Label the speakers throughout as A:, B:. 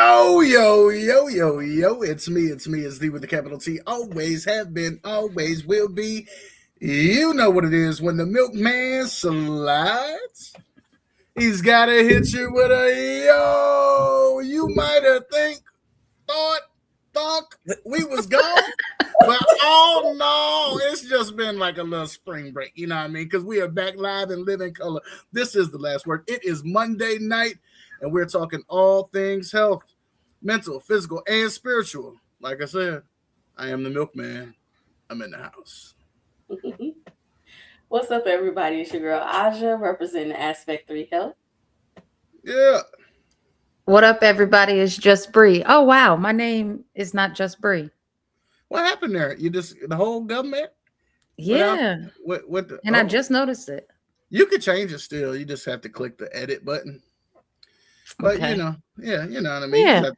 A: Yo, it's me, it's D with the capital T. Always have been, always will be. You know what it is when the milkman slides. He's got to hit you with a yo. You might have thought we was gone. But oh no, it's just been like a little spring break, you know what I mean? Because we are back live and living color. This is the last word. It is Monday night, and we're talking all things health, mental, physical, and spiritual. Like I said, I am the milkman. I'm in the house.
B: What's up, everybody? It's your girl Aja, representing Aspect 3 Health.
A: Yeah.
C: What up, everybody? It's Just Bree. Oh, wow. My name is not Just Bree.
A: What happened there? You just, the whole government?
C: Yeah. I just noticed it.
A: You could change it still. You just have to click the edit button. But
C: Okay.
A: you know what I mean.
C: Yeah.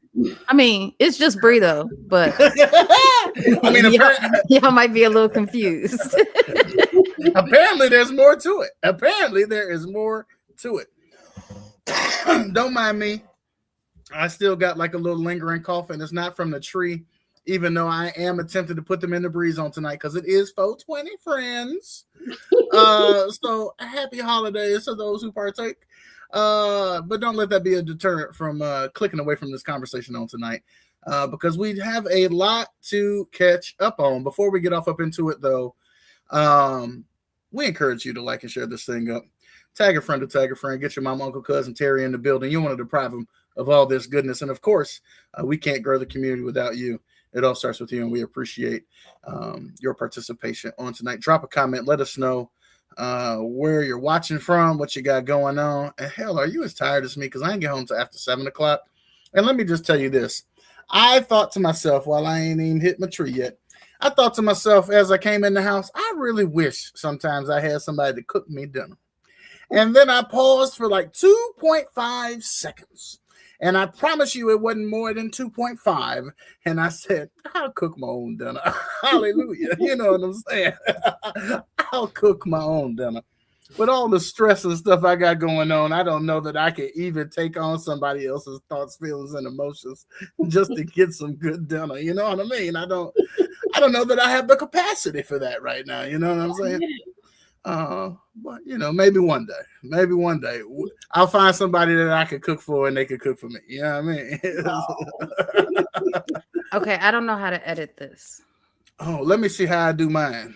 C: I mean, it's just Bree though, but
A: I mean,
C: y'all might be a little confused.
A: Apparently, there's more to it. Don't mind me. I still got like a little lingering cough, and it's not from the tree, even though I am attempting to put them in the breeze on tonight because it is 420, friends. So happy holidays to those who partake. But don't let that be a deterrent from clicking away from this conversation on tonight, because we have a lot to catch up on. Before we get off up into it, though, we encourage you to like and share this thing up. Tag a friend to tag a friend. Get your mom, uncle, cousin, Terry in the building. You want to deprive them of all this goodness. And, of course, we can't grow the community without you. It all starts with you, and we appreciate your participation on tonight. Drop a comment. Let us know where you're watching from, what you got going on. And hell, are you as tired as me? Because I ain't get home till after 7 o'clock. And let me just tell you this. I thought to myself, while I ain't even hit my tree yet, I thought to myself as I came in the house, I really wish sometimes I had somebody to cook me dinner. And then I paused for like 2.5 seconds. And I promise you it wasn't more than 2.5. And I said, I'll cook my own dinner. Hallelujah. You know what I'm saying? I'll cook my own dinner. With all the stress and stuff I got going on, I don't know that I can even take on somebody else's thoughts, feelings, and emotions just to get some good dinner. You know what I mean? I don't know that I have the capacity for that right now. You know what I'm saying? But maybe one day I'll find somebody that I could cook for and they could cook for me. You know what I mean?
C: Okay, I don't know how to edit this.
A: Oh, let me see how I do mine.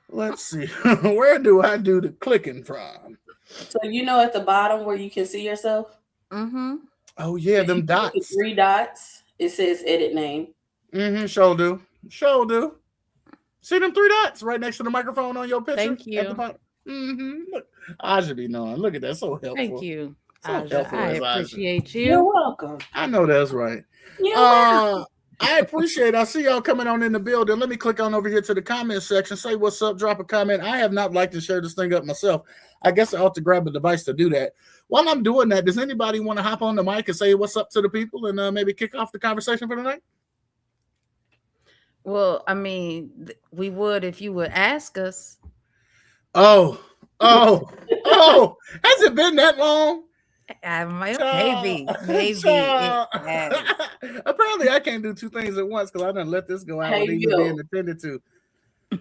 A: Let's see. Where do I do the clicking from?
B: So at the bottom where you can see yourself?
C: Mm-hmm.
A: Oh yeah, them dots.
B: The 3 dots. It says edit name.
A: Mm-hmm. Sure do. See them 3 dots right next to the microphone on your picture?
C: Thank you.
A: At the bottom? Mm-hmm. Look, I should be knowing. Look at that. So helpful.
C: Thank you.
A: So
C: helpful, I appreciate you.
B: You're welcome.
A: I know that's right. I appreciate it. I see y'all coming on in the building. Let me click on over here to the comment section. Say what's up. Drop a comment. I have not liked and shared this thing up myself. I guess I ought to grab a device to do that. While I'm doing that, does anybody want to hop on the mic and say what's up to the people and maybe kick off the conversation for tonight?
C: Well, I mean, we would if you would ask us.
A: Oh! Has it been that long?
C: Maybe.
A: Apparently, I can't do 2 things at once because I done let this go out without even being attended to.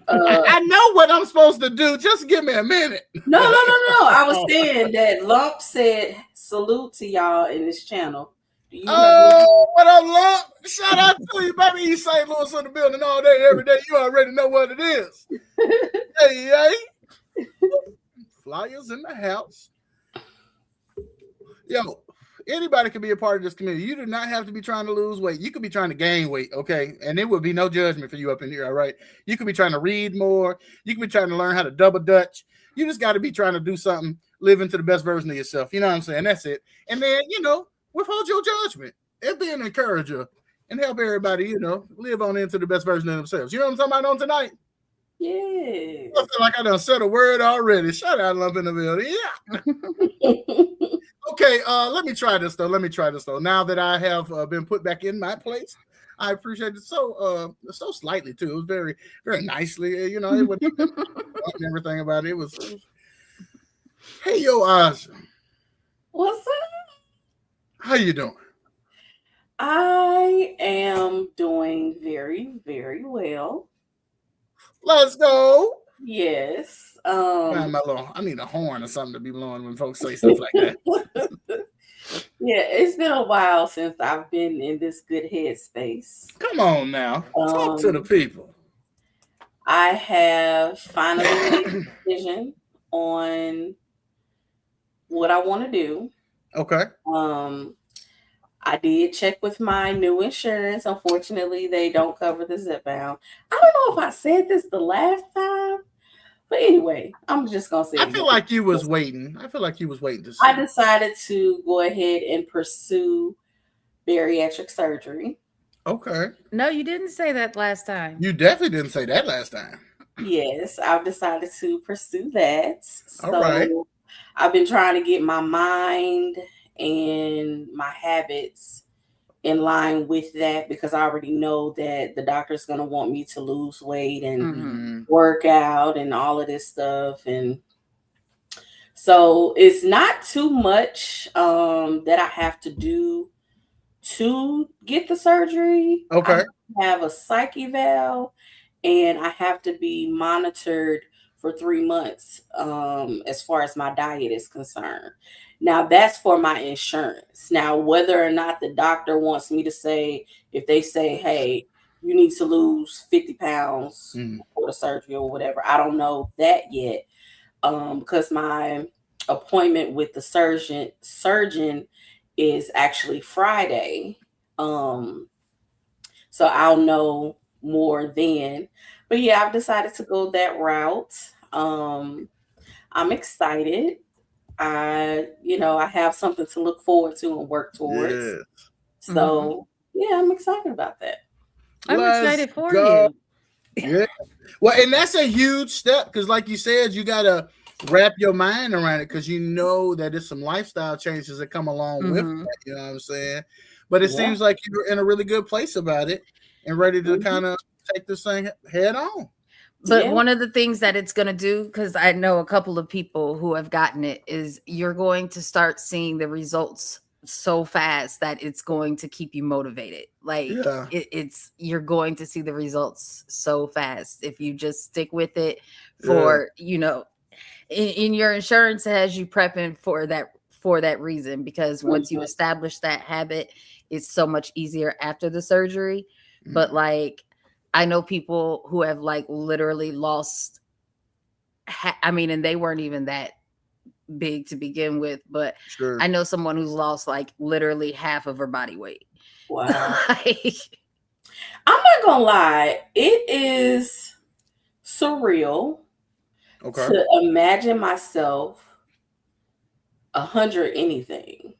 A: I know what I'm supposed to do. Just give me a minute.
B: No. I was saying that Lump said salute to y'all in this channel.
A: What up, Lump? Shout out to you, baby. East St. Louis in the building all day, every day. You already know what it is. Hey. Flyers in the house. Yo, anybody can be a part of this community. You do not have to be trying to lose weight. You could be trying to gain weight, okay? And there would be no judgment for you up in here, all right? You could be trying to read more. You could be trying to learn how to double dutch. You just got to be trying to do something, live into the best version of yourself. You know what I'm saying? That's it. And then, withhold your judgment and be an encourager and help everybody, live on into the best version of themselves. You know what I'm talking about on tonight?
B: Yeah.
A: I feel like I done said a word already. Shout out, Lump in the building. Yeah. Okay, let me try this though. Now that I have been put back in my place, I appreciate it so slightly too. It was very, very nicely. It was and everything about it. It was. Hey, yo, Aja.
B: What's up?
A: How you doing?
B: I am doing very, very well.
A: Let's go.
B: Yes.
A: I need a horn or something to be blowing when folks say stuff like that.
B: Yeah, it's been a while since I've been in this good headspace.
A: Come on now. Talk to the people.
B: I have finally made a decision on what I want to do.
A: Okay.
B: I did check with my new insurance. Unfortunately, they don't cover the zip bound. I don't know if I said this the last time, but anyway, I'm just gonna say.
A: I feel like you was waiting to see.
B: I decided to go ahead and pursue bariatric surgery.
A: Okay.
C: No, you didn't say that last time.
A: You definitely didn't say that last time.
B: Yes, I've decided to pursue that. So
A: All right.
B: I've been trying to get my mind and my habits in line with that because I already know that the doctor's going to want me to lose weight and work out and all of this stuff. And so it's not too much that I have to do to get the surgery.
A: Okay.
B: I have a psych eval and I have to be monitored for 3 months as far as my diet is concerned. Now that's for my insurance. Now, whether or not the doctor wants me to say, if they say, hey, you need to lose 50 pounds for the surgery or whatever, I don't know that yet because my appointment with the surgeon is actually Friday. So I'll know more then. But yeah, I've decided to go that route. I'm excited. I have something to look forward to and work towards.
A: Yeah.
B: So yeah, I'm excited about that.
C: I'm excited for you.
A: Yeah. Well, and that's a huge step because, like you said, you gotta wrap your mind around it because you know that there's some lifestyle changes that come along with that. You know what I'm saying? But it seems like you're in a really good place about it and ready to kind of take this thing head on.
C: But one of the things that it's going to do, because I know a couple of people who have gotten it, is you're going to start seeing the results so fast that it's going to keep you motivated. Like you're going to see the results so fast if you just stick with it for, in your insurance has you prepping for that reason, because once you establish that habit, it's so much easier after the surgery. But like, I know people who have like literally lost, and they weren't even that big to begin with, but I know someone who's lost like literally half of her body weight.
B: Wow. I'm not gonna lie, it is surreal to imagine myself 100 anything.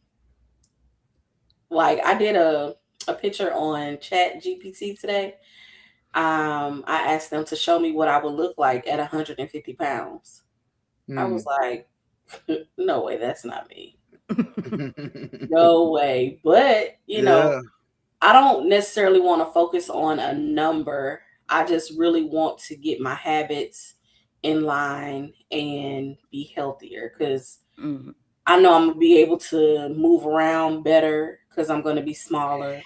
B: Like I did a picture on Chat GPT today. I asked them to show me what I would look like at 150 pounds. I was like, no way, that's not me. No way. But, I don't necessarily want to focus on a number. I just really want to get my habits in line and be healthier because I know I'm going to be able to move around better because I'm going to be smaller.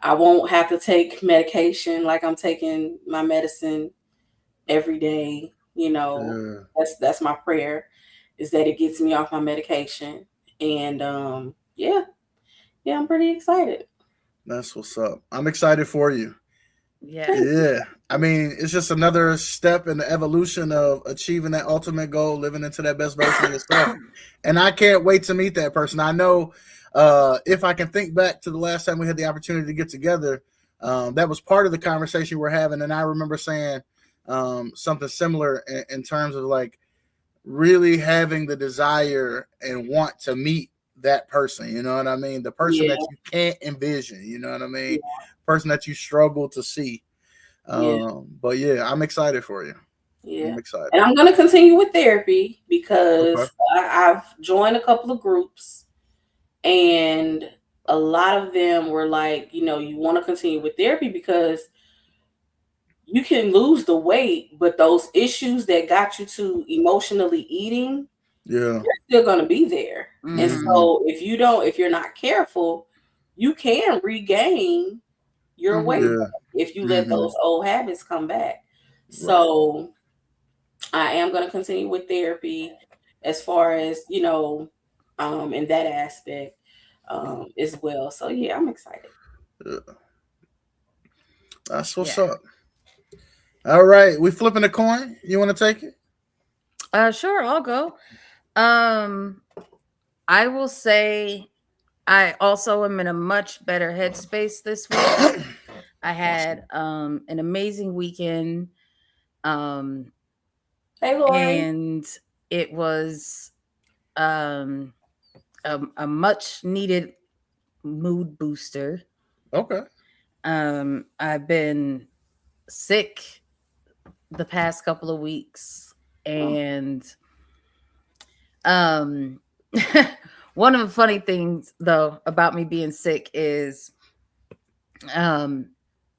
B: I won't have to take medication like I'm taking my medicine every day. That's my prayer, is that it gets me off my medication. And I'm pretty excited.
A: That's what's up. I'm excited for you.
C: Yeah.
A: I mean, it's just another step in the evolution of achieving that ultimate goal, living into that best version of yourself. And I can't wait to meet that person. I know if I can think back to the last time we had the opportunity to get together, that was part of the conversation we're having. And I remember saying something similar in terms of like really having the desire and want to meet that person. You know what I mean? The person that you can't envision, you know what I mean? Person that you struggle to see. But yeah, I'm excited for you. Yeah. I'm excited.
B: And I'm going to continue with therapy because I've joined a couple of groups and a lot of them were like, you want to continue with therapy because you can lose the weight, but those issues that got you to emotionally eating,
A: Yeah.
B: Still going to be there. And
C: Mhm.
B: so if you're not careful, you can regain your
C: Mhm.
B: weight
A: Yeah.
B: if you let
A: Mhm.
B: those old habits come back. So I am going to continue with therapy as far as, in that aspect as well. So yeah, I'm excited.
A: Yeah. That's what's
C: Yeah.
A: up. All right, we flipping a coin. You want to take it?
C: Sure, I'll go. I will say I also am in a much better headspace this week. I had an amazing weekend.
B: Hey, Lori.
C: And it was a much needed mood booster.
A: Okay.
C: I've been sick the past couple of weeks, and one of the funny things though about me being sick is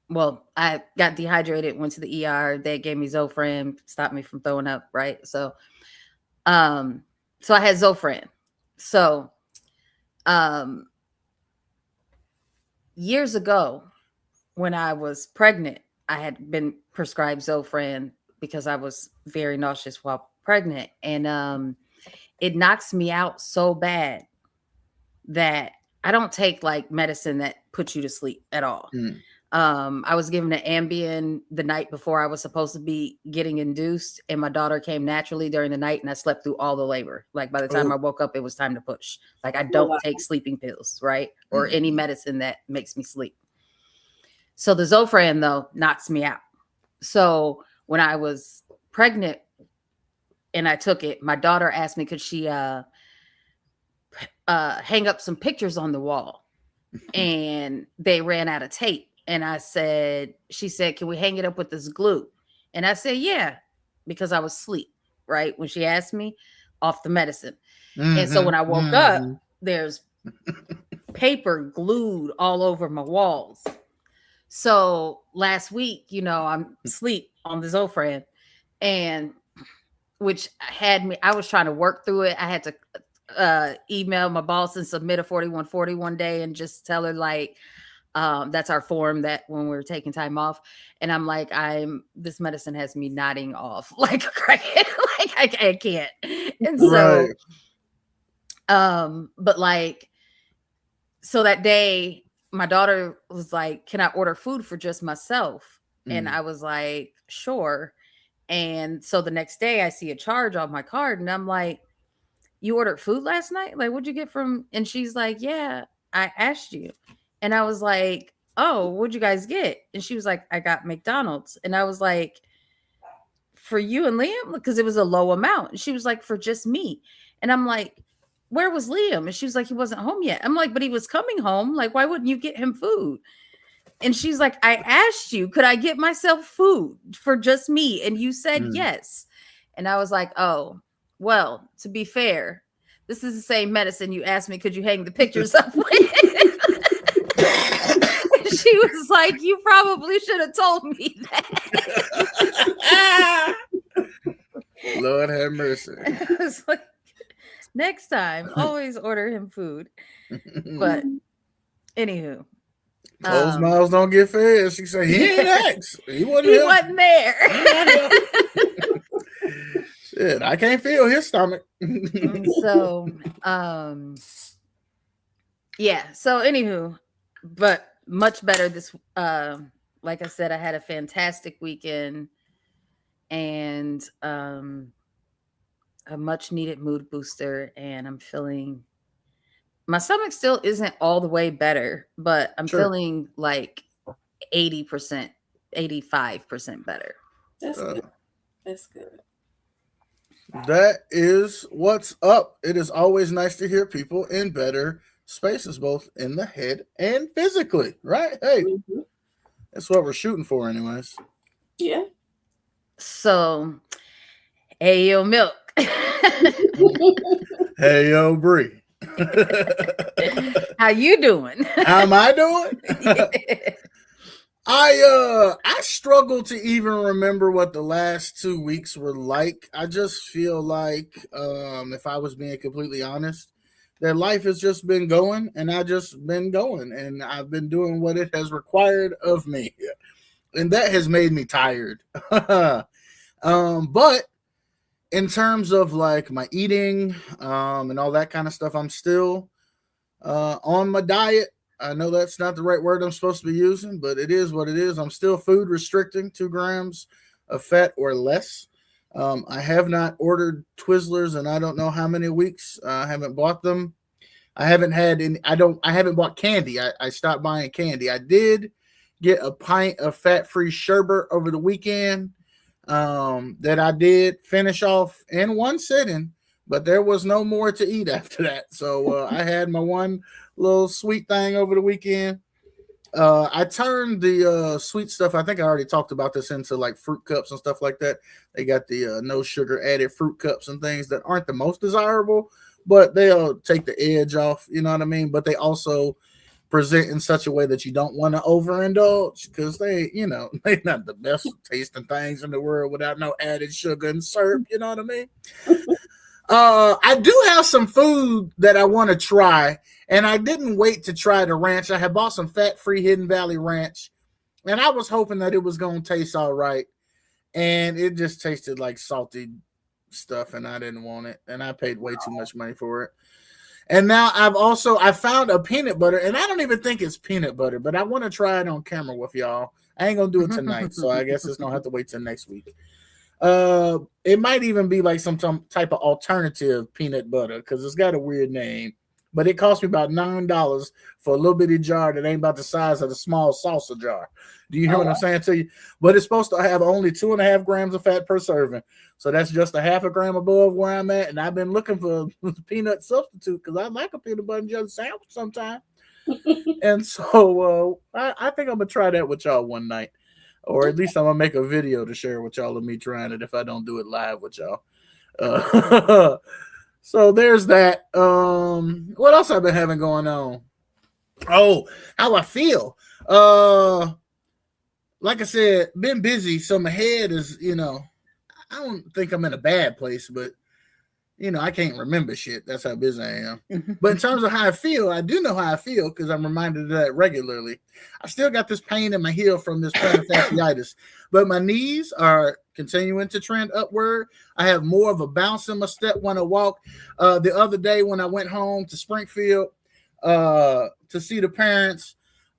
C: well, I got dehydrated, went to the ER, they gave me Zofran, stopped me from throwing up, right? So I had Zofran. So years ago, when I was pregnant, I had been prescribed Zofran because I was very nauseous while pregnant, and it knocks me out so bad that I don't take like medicine that puts you to sleep at all.
A: Mm.
C: I was given an Ambien the night before I was supposed to be getting induced, and my daughter came naturally during the night, and I slept through all the labor. Like by the time I woke up, it was time to push. Like I don't take sleeping pills, right? Or any medicine that makes me sleep. So the Zofran though knocks me out. So when I was pregnant and I took it, my daughter asked me, could she hang up some pictures on the wall? And they ran out of tape. And she said, can we hang it up with this glue? And I said, yeah, because I was asleep, right? When she asked me, off the medicine. Mm-hmm. And so when I woke up, there's paper glued all over my walls. So last week, I'm asleep on the Zofran, and which had me, I was trying to work through it. I had to email my boss and submit a 4140 one day and just tell her like, that's our form that when we're taking time off. And I'm like, this medicine has me nodding off like like I can't. And so, but like, so that day my daughter was like, can I order food for just myself? And I was like, sure. And so the next day I see a charge on my card and I'm like, you ordered food last night? Like, what'd you get from? And she's like, yeah, I asked you. And I was like, oh, what'd you guys get? And she was like, I got McDonald's. And I was like, for you and Liam? Because it was a low amount. And she was like, for just me. And I'm like, where was Liam? And she was like, he wasn't home yet. I'm like, but he was coming home. Like, why wouldn't you get him food? And she's like, I asked you, could I get myself food for just me? And you said yes. And I was like, oh, well, to be fair, this is the same medicine you asked me, could you hang the pictures up with? She was like, you probably should have told me that.
A: Lord have mercy.
C: I was like, next time, always order him food. But anywho.
A: Closed mouths don't get fed. She said, he ain't asked. He wasn't
C: there.
A: Shit, I can't feel his stomach.
C: So, yeah. So, anywho, but much better this. Like I said, I had a fantastic weekend and a much needed mood booster, and I'm feeling. My stomach still isn't all the way better, but I'm feeling like 80%, 85% better.
B: That's good. That's good.
A: That is what's up. It is always nice to hear people in better spaces, both in the head and physically, right? Hey, that's what we're shooting for anyways.
B: Yeah.
C: So, hey, yo, Milk.
A: Hey, yo, Bree.
C: How you doing?
A: How am I doing? I struggle to even remember what the last 2 weeks were like. I just feel like, if I was being completely honest, that life has just been going, and I just been going, and I've been doing what it has required of me, and that has made me tired. But in terms of like my eating, and all that kind of stuff, I'm still on my diet. I know that's not the right word I'm supposed to be using, but it is what it is. I'm still food restricting 2 grams of fat or less. I have not ordered Twizzlers and I don't know how many weeks. I haven't bought them. I haven't had any. I haven't bought candy. I stopped buying candy. I did get a pint of fat-free sherbet over the weekend, that I did finish off in one sitting, but there was no more to eat after that. So I had my one little sweet thing over the weekend. I turned the sweet stuff. I think I already talked about this into like fruit cups and stuff like that. They got the no sugar added fruit cups and things that aren't the most desirable, but they'll take the edge off. You know what I mean? But they also present in such a way that you don't want to overindulge because they're not the best tasting things in the world without no added sugar and syrup. You know what I mean? I do have some food that I want to try, and I didn't wait to try the ranch. I had bought some fat-free Hidden Valley Ranch, and I was hoping that it was going to taste all right, and it just tasted like salty stuff, and I didn't want it, and I paid way too much money for it. And now I found a peanut butter, and I don't even think it's peanut butter, but I want to try it on camera with y'all. I ain't going to do it tonight, so I guess it's going to have to wait till next week. It might even be like some type of alternative peanut butter because it's got a weird name, but it cost me about $9 for a little bitty jar that ain't about the size of the small salsa jar. Do you hear what I'm saying to you? But it's supposed to have only 2.5 grams of fat per serving, so that's just a 0.5 gram above where I'm at. And I've been looking for a peanut substitute because I like a peanut butter and jelly sandwich sometimes. And so I think I'm gonna try that with y'all one night. Or at least I'm gonna make a video to share with y'all of me trying it if I don't do it live with y'all. So there's that. What else I've been having going on? Oh, how I feel. Like I said, been busy, so my head is, I don't think I'm in a bad place, but I can't remember shit. That's how busy I am. But in terms of how I feel, I do know how I feel because I'm reminded of that regularly. I still got this pain in my heel from this plantar fasciitis, but my knees are continuing to trend upward. I have more of a bounce in my step when I walk. The other day when I went home to Springfield to see the parents,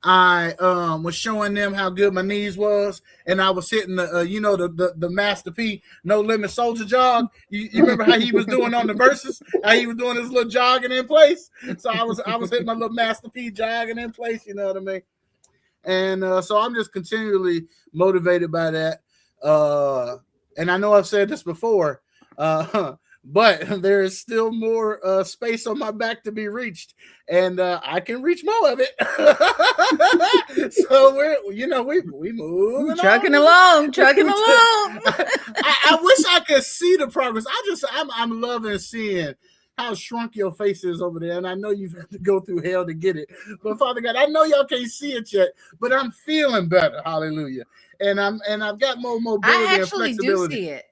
A: I was showing them how good my knees was, and I was hitting the Master P No Limit Soldier jog. You remember how he was doing on the verses? How he was doing his little jogging in place. So I was hitting my little Master P jogging in place. You know what I mean? And so I'm just continually motivated by that. And I know I've said this before, but there is still more space on my back to be reached, and I can reach more of it. So we moving
C: trucking along.
A: I wish I could see the progress. I'm loving seeing how shrunk your face is over there, and I know you've had to go through hell to get it. But Father God, I know y'all can't see it yet, but I'm feeling better. Hallelujah! And I've got more mobility.
C: I actually
A: and flexibility.
C: do see it.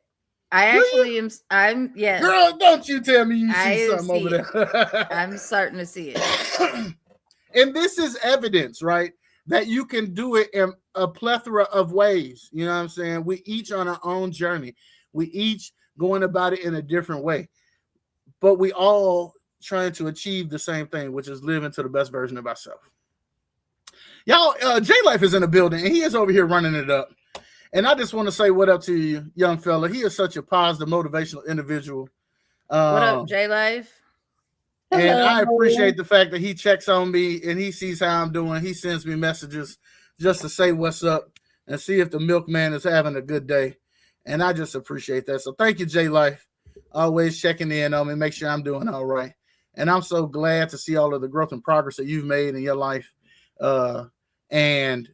C: I actually am. I'm yes.
A: Girl, don't you tell me you see something over there.
C: I'm starting to see it.
A: And this is evidence, right? That you can do it in a plethora of ways. You know what I'm saying? We each on our own journey. We each going about it in a different way. But we all trying to achieve the same thing, which is living to the best version of ourselves. Y'all, J Life is in the building, and he is over here running it up. And I just want to say what up to you, young fella. He is such a positive, motivational individual.
C: What up, J Life?
A: And I appreciate the fact that he checks on me and he sees how I'm doing. He sends me messages just to say what's up and see if the milkman is having a good day. And I just appreciate that. So thank you, J Life. Always checking in on me, make sure I'm doing all right. And I'm so glad to see all of the growth and progress that you've made in your life. And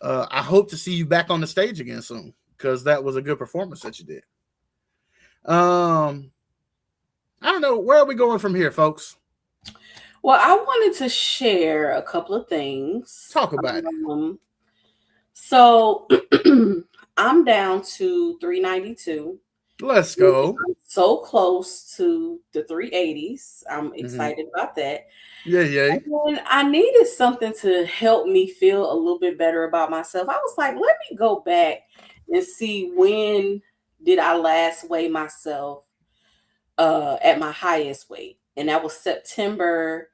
A: I hope to see you back on the stage again soon because that was a good performance that you did. I don't know. Where are we going from here, folks?
B: Well, I wanted to share a couple of things.
A: Talk about it.
B: So I'm down to 392.
A: Let's go.
B: I'm so close to the 380s. I'm
A: Mhm.
B: excited about that.
A: Yeah.
B: And I needed something to help me feel a little bit better about myself. I was like, let me go back and see when did I last weigh myself at my highest weight. And that was September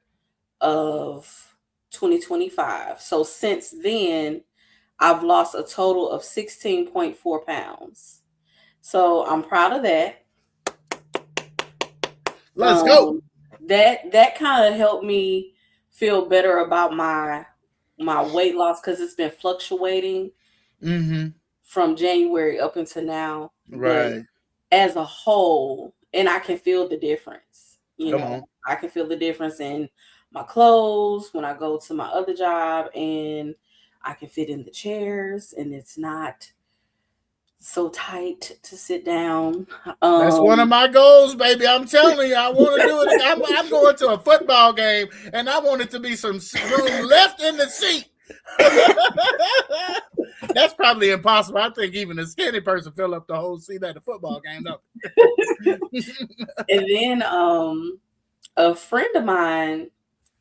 B: of 2025. So since then, I've lost a total of 16.4 pounds. So I'm proud of that.
A: Let's go.
B: That kind of helped me feel better about my weight loss because it's been fluctuating from January up until now.
A: Right.
B: But as a whole, and I can feel the difference.
A: Come on.
B: I can feel the difference in my clothes when I go to my other job, and I can fit in the chairs, and it's not so tight to sit down.
A: That's one of my goals, baby. I'm telling you, I want to do it. I'm going to a football game, and I want it to be some room left in the seat. That's probably impossible. I think even a skinny person fill up the whole seat at the football game, don't they?
B: And then a friend of mine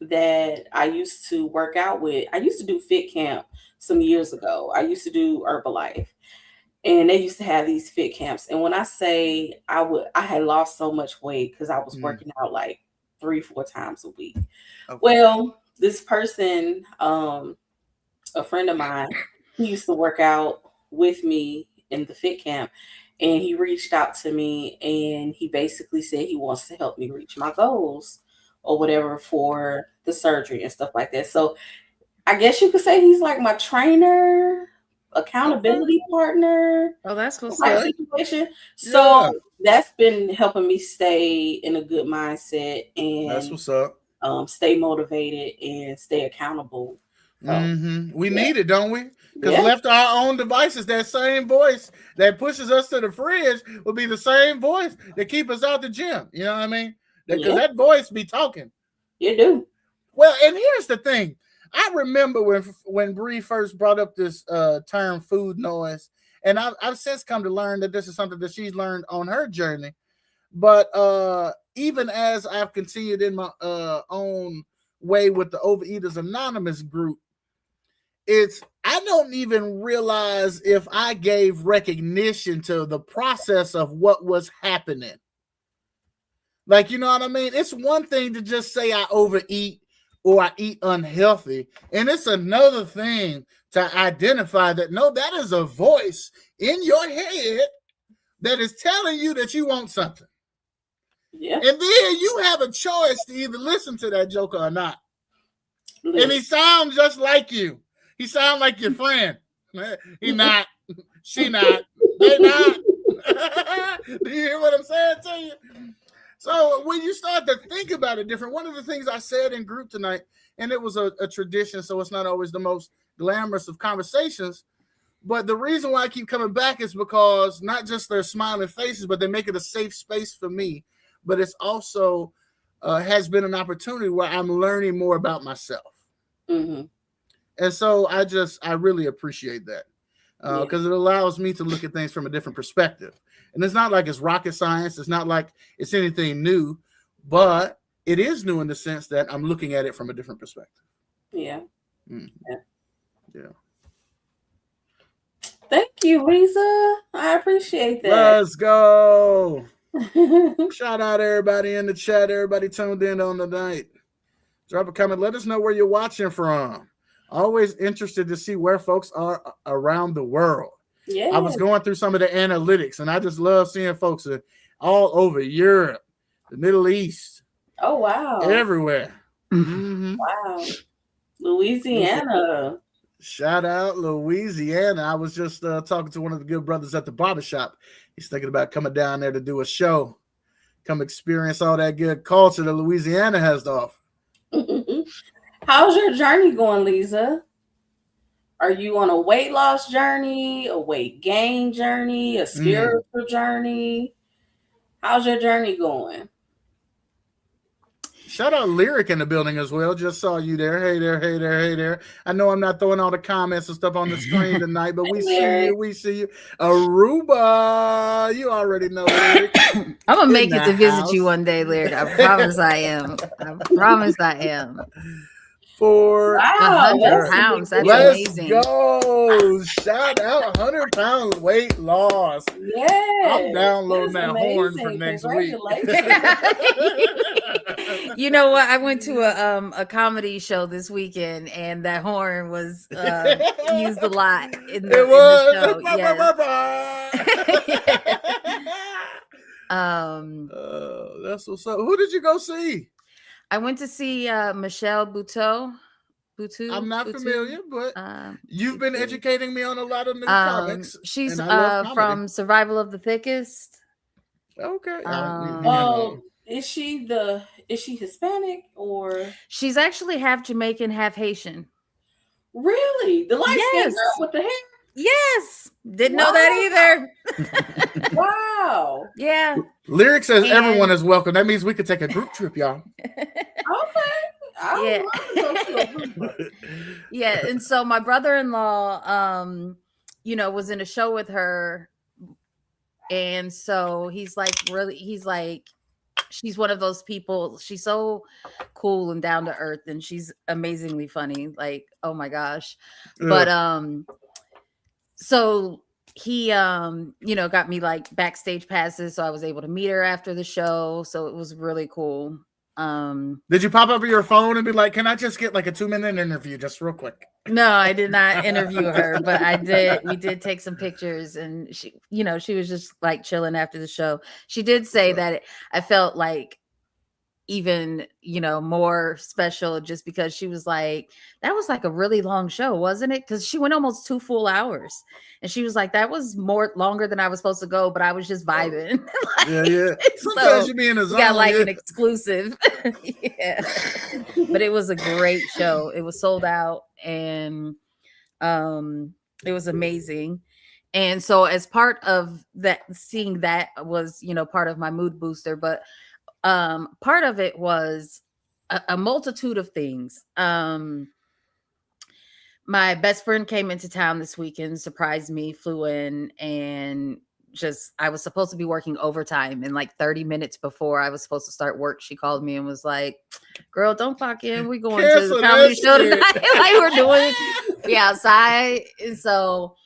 B: that I used to work out with, I used to do fit camp some years ago. I used to do Herbalife. And they used to have these fit camps. And when I say I had lost so much weight because I was working out like 3-4 times a week. Okay. Well, this person, a friend of mine, he used to work out with me in the fit camp. And he reached out to me and he basically said he wants to help me reach my goals or whatever for the surgery and stuff like that. So I guess you could say he's like my trainer, accountability partner.
C: Oh, that's what's
B: up. Situation. So that's been helping me stay in a good mindset and
A: that's what's up.
B: Stay motivated and stay accountable. So,
A: we need it, don't we? Because left to our own devices, that same voice that pushes us to the fridge will be the same voice that keep us out the gym. You know what I mean? Because that voice be talking.
B: You do.
A: Well, and here's the thing. I remember when Bree first brought up this term food noise, and I've since come to learn that this is something that she's learned on her journey. But even as I've continued in my own way with the Overeaters Anonymous group, I don't even realize if I gave recognition to the process of what was happening. Like, you know what I mean? It's one thing to just say I overeat or I eat unhealthy. And it's another thing to identify that, no, that is a voice in your head that is telling you that you want something. Yeah. And then you have a choice to either listen to that joker or not. And he sounds just like you. He sounds like your friend. He not. She not. They not. Do you hear what I'm saying to you? So when you start to think about it different, one of the things I said in group tonight, and it was a tradition, so it's not always the most glamorous of conversations, but the reason why I keep coming back is because not just their smiling faces, but they make it a safe space for me. But it's also has been an opportunity where I'm learning more about myself. And so I really appreciate that because it allows me to look at things from a different perspective. And it's not like it's rocket science. It's not like it's anything new, but it is new in the sense that I'm looking at it from a different perspective.
B: Yeah. Thank you, Lisa. I appreciate that.
A: Let's go. Shout out everybody in the chat. Everybody tuned in on the night. Drop a comment. Let us know where you're watching from. Always interested to see where folks are around the world. Yeah. I was going through some of the analytics, and I just love seeing folks all over Europe, the Middle East.
B: Oh, wow.
A: Everywhere.
B: Wow. Louisiana.
A: Shout out Louisiana. I was just talking to one of the good brothers at the barbershop. He's thinking about coming down there to do a show. Come experience all that good culture that Louisiana has to offer.
B: How's your journey going, Lisa? Are you on a weight loss journey, a weight gain journey, a spiritual journey? How's your journey going?
A: Shout out Lyric in the building as well. Just saw you there. Hey there, hey there, hey there. I know I'm not throwing all the comments and stuff on the screen tonight, but we see you. We see you. Aruba, you already know Lyric.
C: I'm gonna make
A: In
C: it to
A: the
C: visit
A: house.
C: you one day, Lyric. I promise I am. I promise I am.
A: For
B: Wow,
C: 100
B: that's
C: pounds. That's
A: let's
C: amazing.
A: go. Shout out 100 pound weight loss.
B: Yeah,
A: I'm downloading that horn for next week.
C: You know what? I went to a comedy show this weekend, and that horn was used a lot in the,
A: It was.
C: in the show. Yes.
A: That's what's up. Who did you go see?
C: I went to see Michelle Buteau.
A: I'm not
C: Buteau?
A: familiar, but you've been
C: Buteau.
A: educating me on a lot of new comics.
C: She's
A: and I love comedy.
C: from Survival of the Thickest.
A: Okay.
B: Is she Hispanic or?
C: She's actually half Jamaican, half Haitian.
B: Really? The light skinned girl with the hair?
C: Yes. Didn't know that either.
B: Wow.
C: Yeah.
A: Lyric says everyone is welcome. That means we could take a group trip, y'all.
B: Okay.
C: Yeah. And so my brother-in-law, was in a show with her. And so he's like, she's one of those people. She's so cool and down to earth, and she's amazingly funny. Like, oh my gosh. Yeah. But so he got me like backstage passes, so I was able to meet her after the show. So it was really cool.
A: Did you pop up your phone and be like, can I just get like a 2-minute interview just real quick?
C: No, I did not interview her, but we did take some pictures, and she was just like chilling after the show. She did say that I felt like even more special just because she was like, that was like a really long show, wasn't it? Because she went almost 2 full hours, and she was like, that was longer than I was supposed to go, but I was just vibing.
A: Yeah. Sometimes you be in a zone.
C: Got like an exclusive. Yeah. But it was a great show. It was sold out, and it was amazing. And so as part of that, seeing that was part of my mood booster, but part of it was a multitude of things. My best friend came into town this weekend, surprised me, flew in, and I was supposed to be working overtime, and like 30 minutes before I was supposed to start work, she called me and was like, girl, don't clock in. We're going to the comedy show tonight. Like we're doing it outside. And so,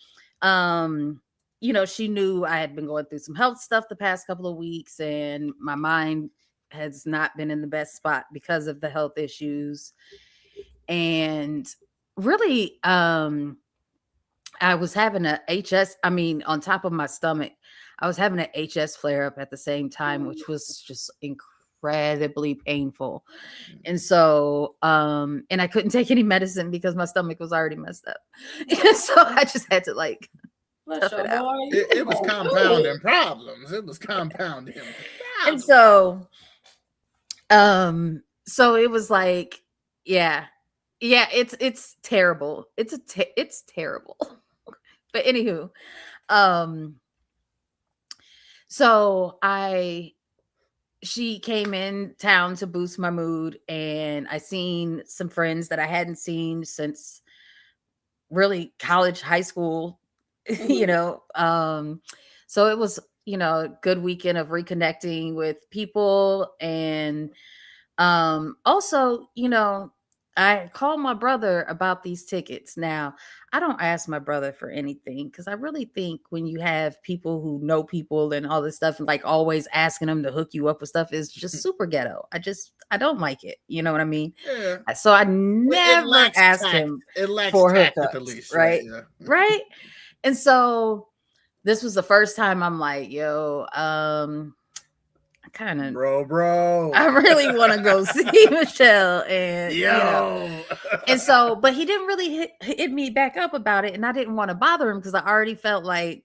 C: she knew I had been going through some health stuff the past couple of weeks, and my mind has not been in the best spot because of the health issues. And really, I was having a HS, on top of my stomach, I was having an HS flare up at the same time, which was just incredibly painful. And so, and I couldn't take any medicine because my stomach was already messed up. And so I just had to like,
A: it was compounding problems. It was compounding problems.
C: And so, so it was like, yeah, it's terrible. It's terrible. But anywho, so she came in town to boost my mood, and I seen some friends that I hadn't seen since really college, high school, so it was, a good weekend of reconnecting with people. And also, I called my brother about these tickets. Now, I don't ask my brother for anything because I really think when you have people who know people and all this stuff, and like always asking them to hook you up with stuff is just super ghetto. I don't like it. You know what I mean?
A: Yeah.
C: So I never asked him for hookups, right? Yeah. Right. And so this was the first time I'm like, yo, kind of
A: bro,
C: I really want to go see Michelle, and and so, but he didn't really hit me back up about it, and I didn't want to bother him because I already felt like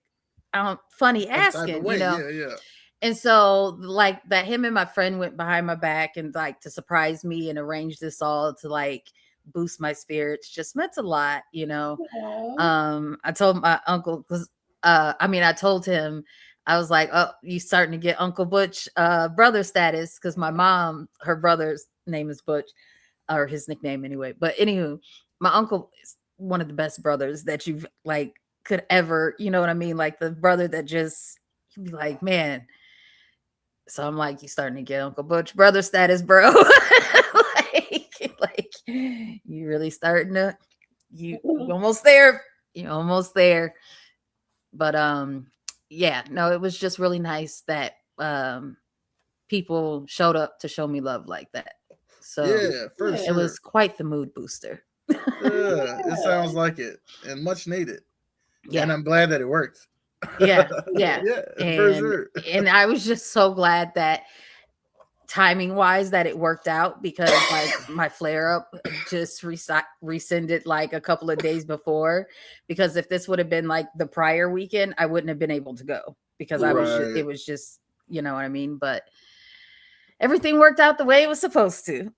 C: funny asking,
A: Yeah.
C: And so like that, him and my friend went behind my back and like to surprise me and arrange this all to like boost my spirits just meant a lot, I told my uncle because I told him, I was like, oh, you starting to get Uncle Butch brother status, because my mom, her brother's name is Butch, or his nickname anyway. But anywho, my uncle is one of the best brothers that you've like could ever, you know what I mean? Like the brother that just you'd be like, man. So I'm like, you starting to get Uncle Butch brother status, bro. like you really starting to you almost there. You're almost there. But yeah, no, it was just really nice that people showed up to show me love like that. So
A: Yeah, for
C: it
A: sure.
C: was quite the mood booster.
A: Yeah, it sounds like it, and much needed.
C: Yeah.
A: And I'm glad that it worked.
C: Yeah.
A: Yeah, for
C: And,
A: sure.
C: and I was just so glad that timing wise that it worked out, because like my flare up just rescinded like a couple of days before, because if this would have been like the prior weekend, I wouldn't have been able to go because I was
A: Right.
C: it was just, you know what I mean? But everything worked out the way it was supposed to.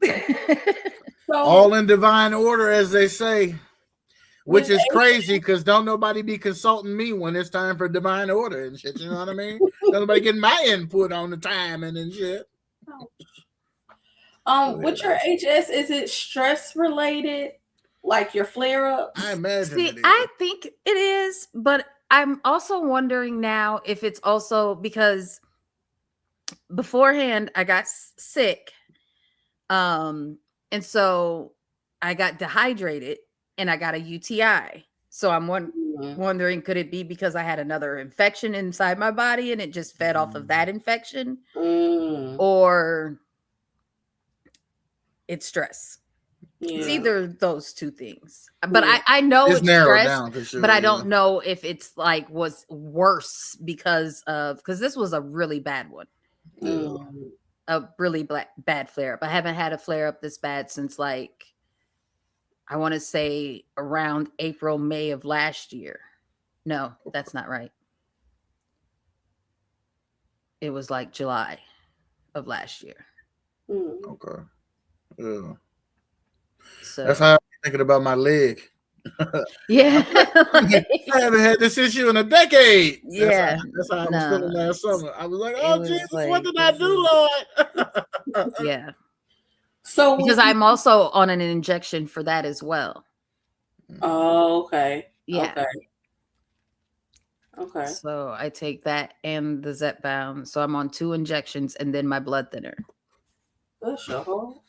B: So,
A: All in divine order, as they say, which
B: with
A: is crazy because don't nobody be consulting me when it's time for divine order and shit. You know what I mean? Don't nobody getting my input on the timing and shit.
B: with your HS, is it stress related? Like your flare ups?
A: I imagine
C: See,
A: it is.
C: I think it is, but I'm also wondering now if it's also because beforehand I got sick. And so I got dehydrated and I got a UTI. So I'm wondering, could it be because I had another infection inside my body and it just fed off of that infection? Or it's stress. It's either those two things. But I know it's
A: narrowed
C: stress,
A: down for sure,
C: but I don't know if it's like was worse because this was a really bad one. A really bad flare up. I haven't had a flare up this bad since like I want to say around April, May of last year. No, that's not right. It was like July of last year.
A: Okay. Yeah.
C: So
A: That's how I'm thinking about my leg.
C: yeah.
A: I haven't had this issue in a decade.
C: Yeah.
A: That's how I was feeling last summer. I was like, oh, Jesus,
C: like,
A: what did I do, Lord?
C: Yeah.
B: So
C: Because I'm also on an injection for that as well.
B: Oh, okay.
C: Yeah.
B: Okay.
C: So I take that and the Zepbound. So I'm on 2 injections and then my blood thinner.
B: That's a whole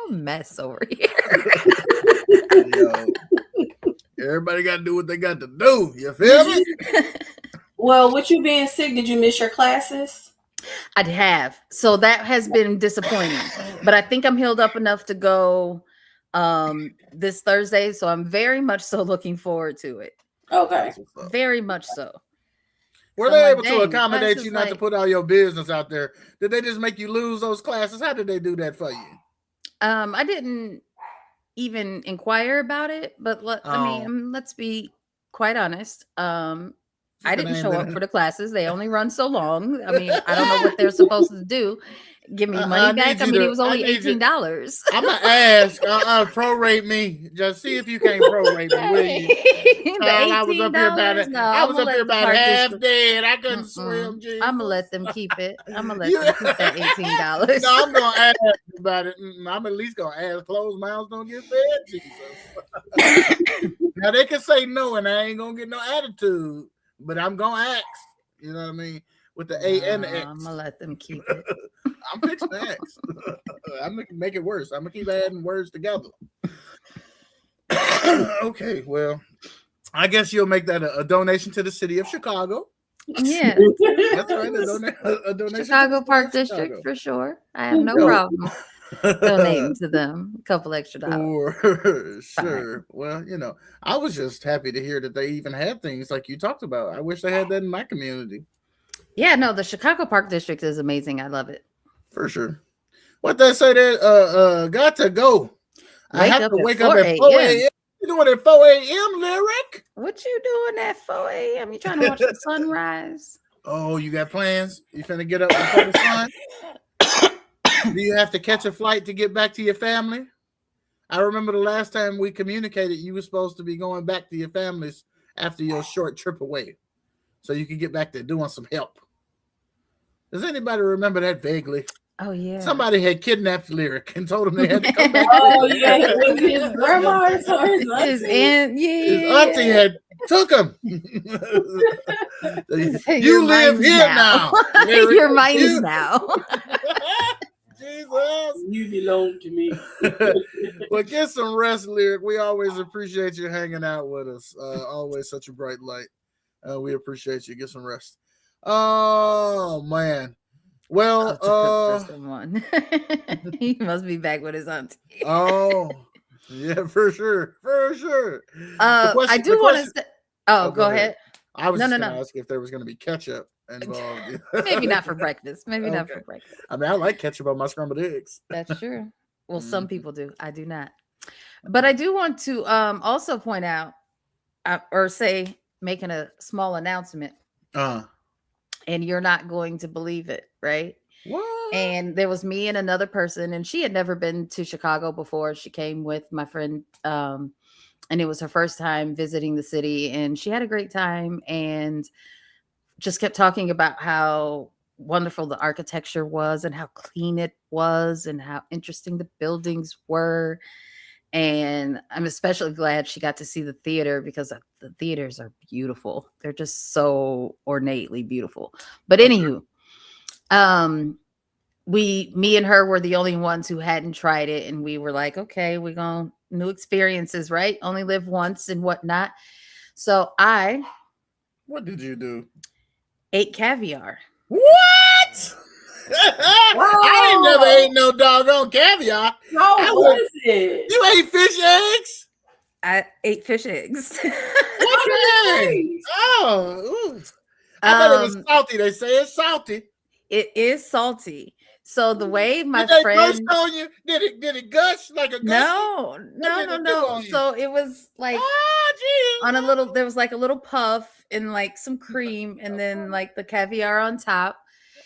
C: mess over here.
A: Yo, everybody got to do what they got to do. You feel me?
B: Well, with you being sick, did you miss your classes?
C: I'd have. So that has been disappointing. But I think I'm healed up enough to go this Thursday. So I'm very much so looking forward to it.
B: Okay.
C: Very much so.
A: Were they able to accommodate you not to put all your business out there? Did they just make you lose those classes? How did they do that for you?
C: I didn't even inquire about it, but I mean, let's be quite honest. I didn't show up for the classes. They only run so long. I mean, I don't know what they're supposed to do. Give me money back. I mean, it was only $18.
A: I'm gonna ask. Prorate me. Just see if you can't prorate me. Will you? I was up here about it. I was up here about half dead. I couldn't swim. Jesus.
C: I'm gonna let them keep it. I'm gonna let them keep that $18.
A: No, I'm gonna ask about it. I'm at least gonna ask. Closed mouths don't get fed. Jesus. Now they can say no, and I ain't gonna get no attitude. But I'm gonna ask. You know what I mean? With the A and the X.
C: I'm gonna let them keep it.
A: I'm fixing to ask. I'm gonna make it worse. I'm gonna keep adding words together. Okay, well, I guess you'll make that a donation to the city of Chicago.
C: Yeah,
A: that's right. A donation.
C: Chicago Park District for sure. I have no problem donating to them a couple extra dollars.
A: For sure. Well, you know, I was just happy to hear that they even had things like you talked about. I wish they had that in my community.
C: Yeah, no, the Chicago Park District is amazing. I love it.
A: For sure. What they say that got to go. I have to wake up at 4 a.m. You doing at 4 a.m., Lyric?
C: What you doing at 4 a.m.? You trying to watch the sunrise?
A: Oh, you got plans? You finna get up before the sun? Do you have to catch a flight to get back to your family? I remember the last time we communicated, you were supposed to be going back to your families after your short trip away, so you could get back to doing some help. Does anybody remember that vaguely?
C: Oh yeah.
A: Somebody had kidnapped Lyric and told him they had to come back.
B: Oh yeah, was it his grandma or his
C: His
B: auntie?
C: aunt,
A: His
C: yeah.
A: auntie had took him.
C: Say,
A: You
C: "You're
A: live
C: mine
A: here now. Lyric.
C: You're mine
A: You-
C: now.
A: Jesus.
B: You belong to me.
A: Well, get some rest, Lyric. We always appreciate you hanging out with us. Always such a bright light. We appreciate you. Get some rest. Oh man. Well,
C: To cook for someone. He must be back with his auntie.
A: oh yeah, for sure. For sure.
C: I do want to say,
A: Oh,
C: go ahead.
A: I was
C: No,
A: just
C: no,
A: going to
C: no.
A: ask if there was going to be ketchup involved.
C: Maybe not for breakfast. Maybe not
A: Okay.
C: for breakfast.
A: I mean, I like ketchup on my scrambled eggs.
C: That's true. Well, some
A: Mhm.
C: people do. I do not. But I do want to also point out or say, making a small announcement, and you're not going to believe it, right?
A: What?
C: And there was me and another person, and she had never been to Chicago before. She came with my friend, and it was her first time visiting the city, and she had a great time and just kept talking about how wonderful the architecture was and how clean it was and how interesting the buildings were. And I'm especially glad she got to see the theater because the theaters are beautiful. They're just so ornately beautiful. But anywho, me and her were the only ones who hadn't tried it, and we were like, okay, we're going new experiences, right? Only live once and whatnot. So
A: What did you do?
C: ate caviar.
A: What? I ain't never ate no doggone caviar.
B: How was it?
A: You ate fish eggs?
C: I ate fish eggs.
A: Okay. Oh, ooh. I thought it was salty. They say it's salty.
C: It is salty. So the way my
A: Did they
C: friend
A: gush on you? Did it gush like a gush?
C: no.
A: did it do on you?
C: So it was like
A: Oh, geez.
C: on a little, there was like a little puff and like some cream and then like the caviar on top.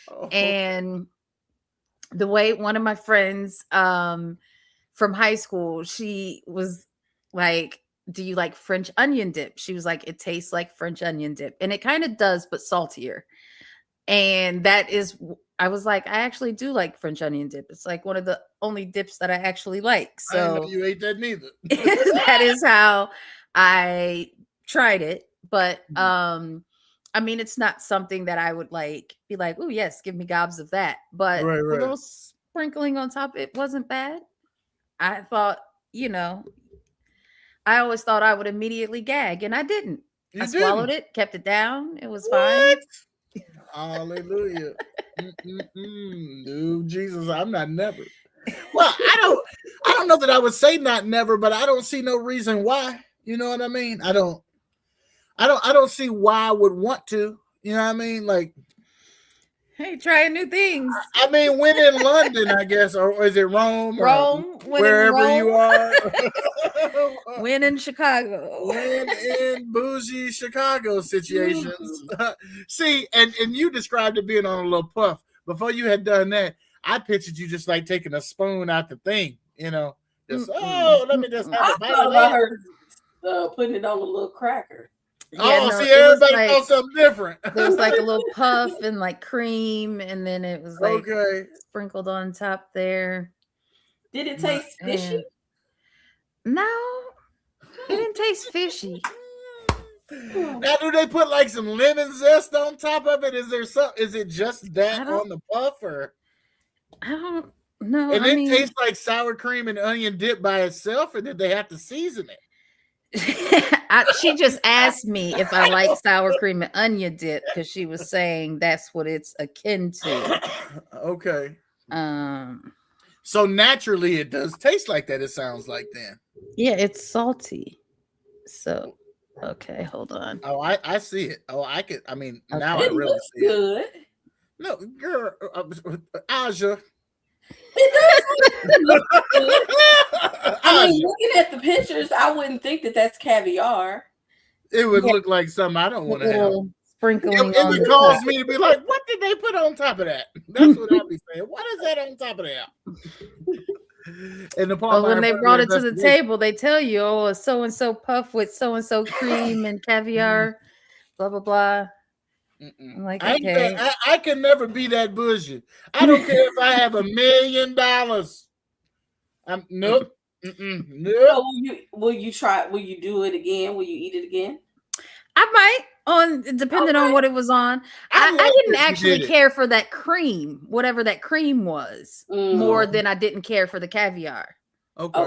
A: Oh.
C: And the way one of my friends from high school, she was like, do you like French onion dip? She was like, it tastes like French onion dip. And it kind of does, but saltier. And that is, I was like, I actually do like French onion dip. It's like one of the only dips that I actually like.
A: I didn't know
C: So
A: you ate that neither.
C: that is how I tried it. But I mean, it's not something that I would like be like, oh yes, give me gobs of that. But
A: Right,
C: a
A: right.
C: little sprinkling on top, it wasn't bad. I thought, I always thought I would immediately gag, and I didn't.
A: You
C: I swallowed
A: didn't?
C: it, kept it down. It was fine.
A: What? Hallelujah. Dude, Jesus, I'm not never. Well, I don't know that I would say not never, but I don't see no reason why. You know what I mean? I don't see why I would want to. You know what I mean? Like,
C: Hey, trying new things.
A: I mean, when in London, I guess, or is it Rome? Or
C: Rome, when
A: wherever
C: in Rome,
A: you are.
C: when in Chicago.
A: When in bougie Chicago situations. See, and you described it being on a little puff. Before you had done that, I pictured you just like taking a spoon out the thing, just let me just have
B: I
A: a bite
B: thought
A: of
B: about
A: that.
B: her putting it on a little cracker.
A: See,
C: it was
A: everybody
C: like,
A: knows something different.
C: there was like a little puff and like cream, and then it was like
A: Okay.
C: sprinkled on top there.
B: Did it taste fishy?
C: No, it didn't taste fishy.
A: Now, do they put like some lemon zest on top of it? Is there some? Is it just that on the puff, or?
C: I don't know.
A: And it tastes like sour cream and onion dip by itself, or did they have to season it?
C: She just asked me if I like sour cream and onion dip because she was saying that's what it's akin to.
A: Okay.
C: So
A: naturally it does taste like that, it sounds like then.
C: Yeah, it's salty. So okay, hold on.
A: Oh, I see it. Oh, I could. I mean,
C: Okay.
A: now I
B: It
A: really
B: looks
A: see
B: good.
A: it. No, girl, Aja.
B: It does look good. I mean, looking at the pictures, I wouldn't think that that's caviar.
A: It would look like something I don't want to have.
C: Sprinkling
A: It
C: on
A: would
C: the
A: cause
C: top.
A: me to be like, what did they put on top of that? That's what I'd be saying. What is that on top of that? And the part
C: Well, when they brought it to the
A: investigation-
C: table, they tell you, oh, a so and so puff with so and so cream and caviar, blah blah blah. I'm like,
A: I, ain't
C: okay.
A: that- I can never be that bougie. I don't care if I have $1 million. I'm nope. Nope.
B: So will you try? Will you do it again? Will you eat it again?
C: I might, depending on
B: Okay.
C: what it was on. I
A: love
C: didn't
A: that you
C: actually
A: did it.
C: care for that cream, whatever that cream was, more than I didn't care for the caviar.
A: Okay.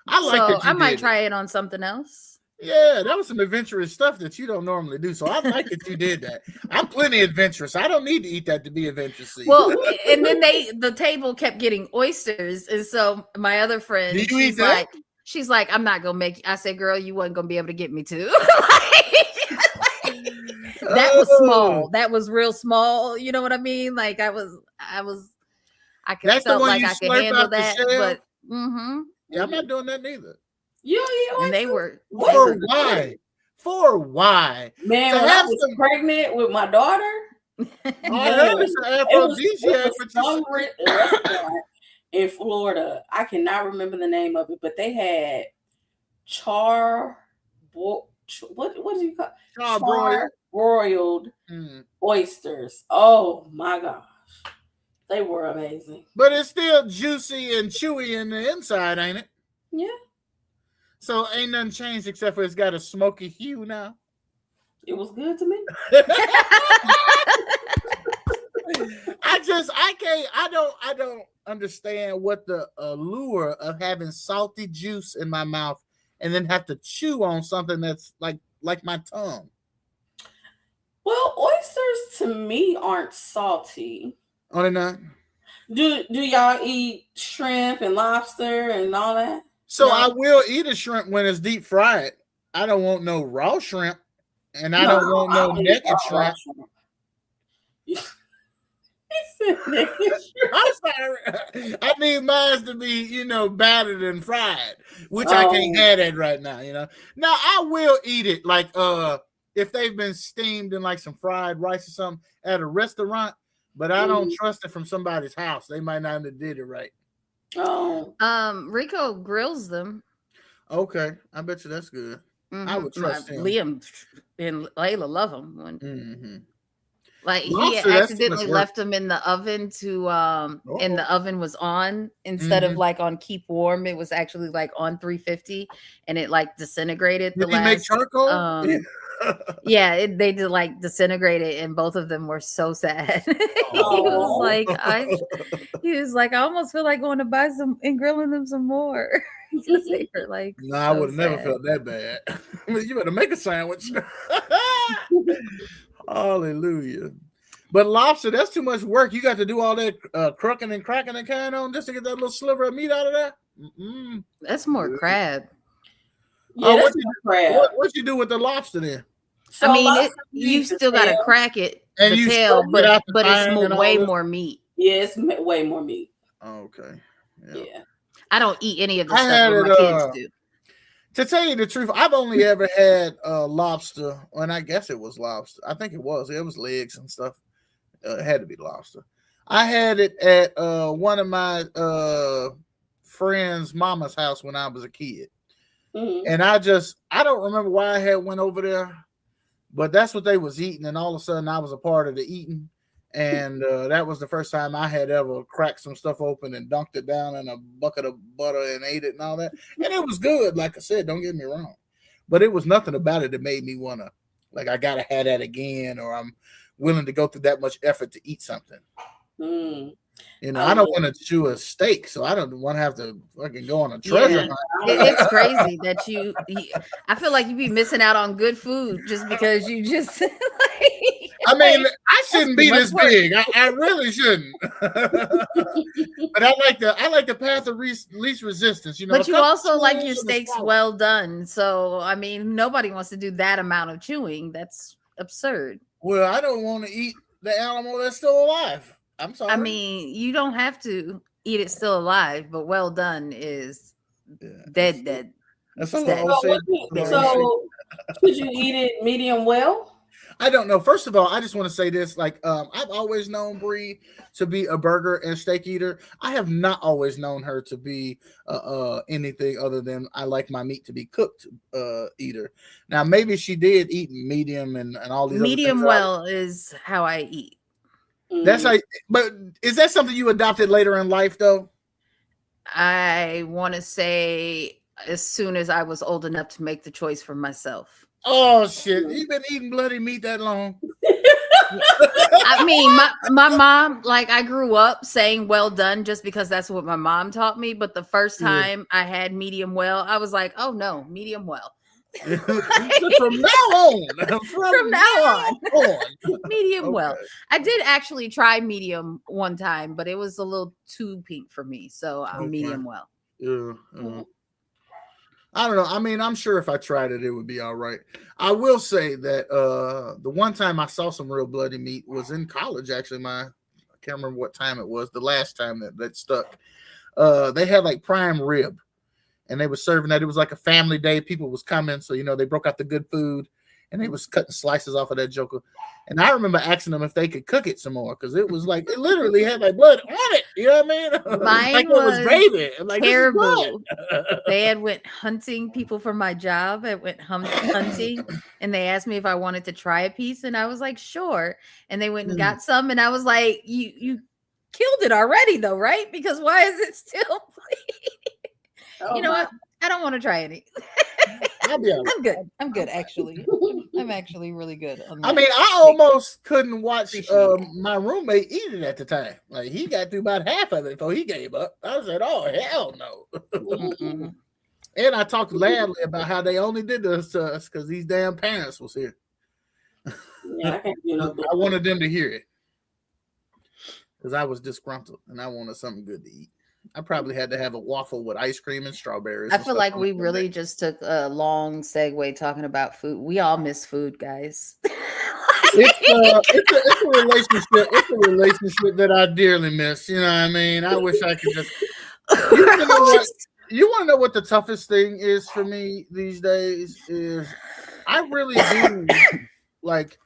A: I like
C: So
A: that you
C: I might
A: did
C: try it on something else.
A: Yeah, that was some adventurous stuff that you don't normally do. So I like that you did that. I'm plenty adventurous. I don't need to eat that to be adventurous.
C: Well, and then the table kept getting oysters, and so my other friend,
A: Do you eat that?
C: she's like, I'm not gonna make you. I said, girl, you wasn't gonna be able to get me to. That was small. That was real small. You know what I mean? Like I could
A: That's the
C: felt
A: one
C: like
A: you
C: I could
A: slurp
C: handle
A: out the
C: that,
A: shell?
C: but
A: Yeah, I'm not doing that neither.
C: and they were
A: For why? For why?
B: Man,
A: To
B: when I
A: have
B: was
A: some-
B: pregnant with my daughter,
A: I heard it's an aphrodisiac, but you
B: some restaurant in Florida. I cannot remember the name of it, but they had what do you call it?
A: Charbroiled.
B: Broiled
A: Mm.
B: oysters. Oh my gosh, they were amazing.
A: But it's still juicy and chewy in the inside, ain't it?
B: Yeah,
A: So ain't nothing changed except for it's got a smoky hue now.
B: it was good to me.
A: I don't understand what the allure of having salty juice in my mouth and then have to chew on something that's like my tongue.
B: Well, oysters to me aren't salty.
A: Oh, they're not?
B: Do y'all eat shrimp and lobster and all that?
A: So
B: No.
A: I will eat a shrimp when it's deep fried. I don't want no raw shrimp, and I don't want no naked shrimp. I'm sorry. I need mine to be, battered and fried, which I can't have that right now, Now I will eat it like if they've been steamed in like some fried rice or something at a restaurant, but I don't trust it from somebody's house. They might not have did it right.
B: Oh.
C: Rico grills them.
A: Okay, I bet you that's good. I would trust him.
C: Liam and Layla love them. Like
A: Lobster,
C: he
A: that's too
C: accidentally
A: much work.
C: left them in the oven and the oven was on instead of like on keep warm. It was actually like on 350 and it like disintegrated.
A: Did he make charcoal?
C: Yeah, they did like disintegrate it, and both of them were so sad. He was like, I almost feel like going to buy some and grilling them some more. Because they were like,
A: no, I would have never felt that bad. You better make a sandwich. Hallelujah. But lobster, that's too much work. You got to do all that crucking and cracking and carrying on just to get that little sliver of meat out of that.
C: That's more crab.
B: Yeah,
A: what
B: crab.
A: What you do with the lobster then?
B: So
C: I mean, you still got to crack it,
A: and
C: the
A: you
C: tail,
A: scrape it out the
C: but
A: iron
C: it's
A: and
C: way
A: all
C: more meat.
B: Yeah, it's way more meat.
A: Okay.
B: Yeah.
C: I don't eat any of the
A: I
C: stuff
A: had
C: that my
A: it,
C: kids do.
A: To tell you the truth, I've only ever had lobster, and I guess it was lobster. I think it was. It was legs and stuff. It had to be lobster. I had it at one of my friend's mama's house when I was a kid. And I don't remember why I had went over there, but that's what they was eating. And all of a sudden I was a part of the eating. And that was the first time I had ever cracked some stuff open and dunked it down in a bucket of butter and ate it and all that. And it was good. Like I said, don't get me wrong, but it was nothing about it that made me want to, like, I got to have that again, or I'm willing to go through that much effort to eat something. I don't want to chew a steak, so I don't want to have to fucking go on a treasure hunt.
C: It's crazy that you I feel like you be missing out on good food just because you just
A: I mean, I shouldn't be this
C: work.
A: big. I really shouldn't. But I like the path of least resistance.
C: But you also like your steaks well done. So I mean, nobody wants to do that amount of chewing. That's absurd.
A: Well, I don't want to eat the animal that's still alive. I'm sorry.
C: I mean, you don't have to eat it still alive, but well done is dead.
A: That's a
B: So, should you eat it medium well?
A: I don't know. First of all, I just want to say this. Like, I've always known Bree to be a burger and steak eater. I have not always known her to be anything other than I like my meat to be cooked eater. Now, maybe she did eat medium and all these
C: Medium
A: other things.
C: well is how I eat.
A: That's how. But is that something you adopted later in life, though?
C: I want to say as soon as I was old enough to make the choice for myself.
A: Oh shit! You've been eating bloody meat that long?
C: I mean, my mom, like, I grew up saying well done just because that's what my mom taught me. But the first time I had medium well, I was like, oh no, medium well.
A: From now on.
C: From now on. Medium
A: Okay.
C: well. I did actually try medium one time, but it was a little too pink for me. So I'm
A: Okay.
C: medium well.
A: Yeah. I don't know. I mean, I'm sure if I tried it, it would be all right. I will say that the one time I saw some real bloody meat was in college. Actually, I can't remember what time it was. The last time that stuck. They had like prime rib, and they were serving that. It was like a family day. People was coming, so they broke out the good food, and they was cutting slices off of that joker. And I remember asking them if they could cook it some more because it was like it literally had like blood on it. You know what I mean?
C: Mine
A: like it was baby. Like
C: terrible. They had went hunting people for my job. I went hunting, and they asked me if I wanted to try a piece, and I was like, sure. And they went and got some, and I was like, you killed it already, though, right? Because why is it still bleeding? You know what? I don't want to try any. I'm good. I'm good, actually. I'm actually really good on that.
A: I mean, I almost couldn't watch my roommate eat it at the time. Like, he got through about half of it before he gave up. I said, oh, hell no. And I talked loudly about how they only did this to us because these damn parents was here.
B: Yeah, I can't do no
A: I wanted them to hear it because I was disgruntled and I wanted something good to eat. I probably had to have a waffle with ice cream and strawberries.
C: I feel like we really just took a long segue talking about food. We all miss food, guys.
A: It's a relationship. It's a relationship that I dearly miss. You know what I mean? I wish I could just. You want to know what the toughest thing is for me these days? Is I really do like.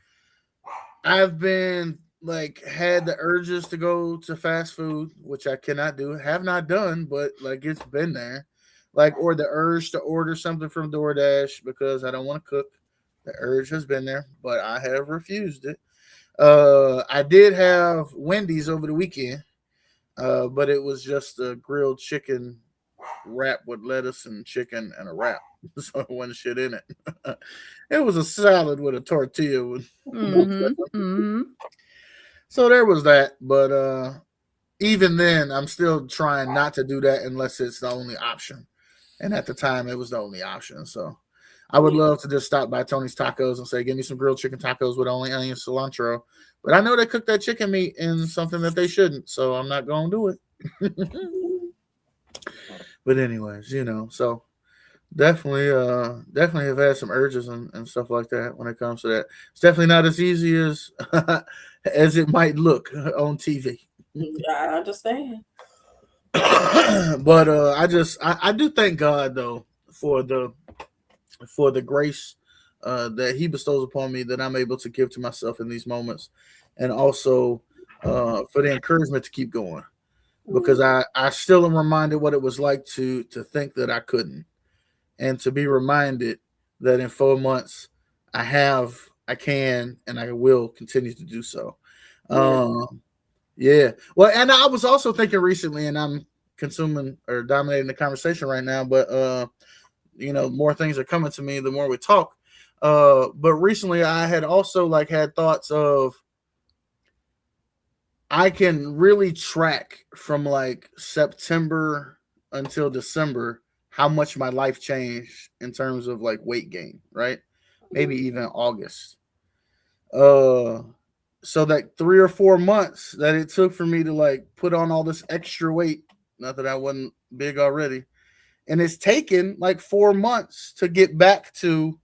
A: I've been like had the urges to go to fast food, which I cannot do, have not done, but like it's been there, like, or the urge to order something from DoorDash because I don't want to cook. The urge has been there, but I have refused it. I did have Wendy's over the weekend, but it was just a grilled chicken wrap with lettuce and chicken and a wrap, so it wasn't shit in it. It was a salad with a tortilla. So there was that, but even then, I'm still trying not to do that unless it's the only option. And at the time, it was the only option. So I would love to just stop by Tony's Tacos and say, give me some grilled chicken tacos with only onion cilantro. But I know they cook that chicken meat in something that they shouldn't, so I'm not going to do it. But anyways, so definitely have had some urges and stuff like that when it comes to that. It's definitely not as easy as as it might look on TV.
B: I understand.
A: But I do thank God though for the grace that He bestows upon me that I'm able to give to myself in these moments, and also for the encouragement to keep going, because I still am reminded what it was like to think that I couldn't, and to be reminded that in 4 months I can, and I will continue to do so. Yeah. Well, and I was also thinking recently, and I'm consuming or dominating the conversation right now, but more things are coming to me the more we talk. But recently I had also had thoughts of I can really track from September until December how much my life changed in terms of weight gain, right? Maybe even August. So that 3 or 4 months that it took for me to put on all this extra weight, not that I wasn't big already, and it's taken 4 months to get back to.